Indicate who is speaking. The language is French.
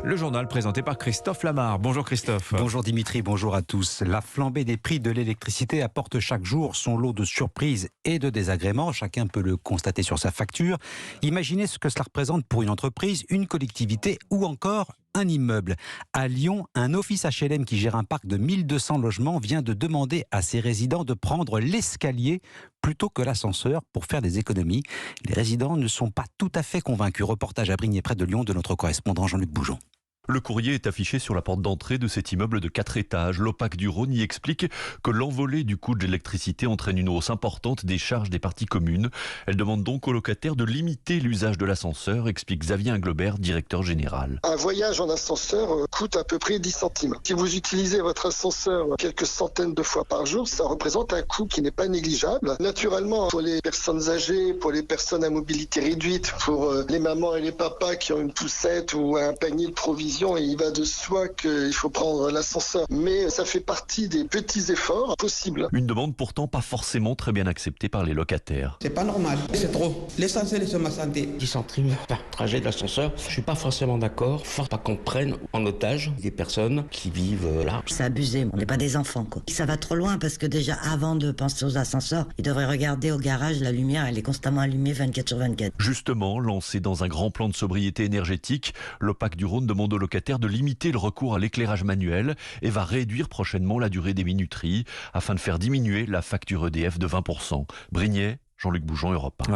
Speaker 1: Le journal présenté par Christophe Lamar. Bonjour Christophe.
Speaker 2: Bonjour Dimitri, bonjour à tous. La flambée des prix de l'électricité apporte chaque jour son lot de surprises et de désagréments. Chacun peut le constater sur sa facture. Imaginez ce que cela représente pour une entreprise, une collectivité ou encore un immeuble. À Lyon, un office HLM qui gère un parc de 1200 logements vient de demander à ses résidents de prendre l'escalier plutôt que l'ascenseur pour faire des économies. Les résidents ne sont pas tout à fait convaincus. Reportage à Brignais près de Lyon de notre correspondant Jean-Luc Boujon.
Speaker 3: Le courrier est affiché sur la porte d'entrée de cet immeuble de 4 étages. L'OPAC du Rhône y explique que l'envolée du coût de l'électricité entraîne une hausse importante des charges des parties communes. Elle demande donc aux locataires de limiter l'usage de l'ascenseur, explique Xavier Inglobert, directeur général.
Speaker 4: Un voyage en ascenseur coûte à peu près 10 centimes. Si vous utilisez votre ascenseur quelques centaines de fois par jour, ça représente un coût qui n'est pas négligeable. Naturellement, pour les personnes âgées, pour les personnes à mobilité réduite, pour les mamans et les papas qui ont une poussette ou un panier de provisions, il va de soi qu'il faut prendre l'ascenseur. Mais ça fait partie des petits efforts possibles.
Speaker 3: Une demande pourtant pas forcément très bien acceptée par les locataires.
Speaker 5: C'est pas normal, c'est trop. L'essentiel c'est ma santé.
Speaker 6: 10 centimes par trajet d'ascenseur, je suis pas forcément d'accord. Faut pas qu'on prenne en otage des personnes qui vivent là.
Speaker 7: C'est abusé, on n'est pas des enfants quoi. Ça va trop loin parce que déjà avant de penser aux ascenseurs, ils devraient regarder au garage, la lumière elle est constamment allumée 24 sur 24.
Speaker 3: Justement, lancé dans un grand plan de sobriété énergétique, l'OPAC du Rhône demande aux locataires de limiter le recours à l'éclairage manuel et va réduire prochainement la durée des minuteries afin de faire diminuer la facture EDF de 20%. Brignais, Jean-Luc Boujon, Europe 1.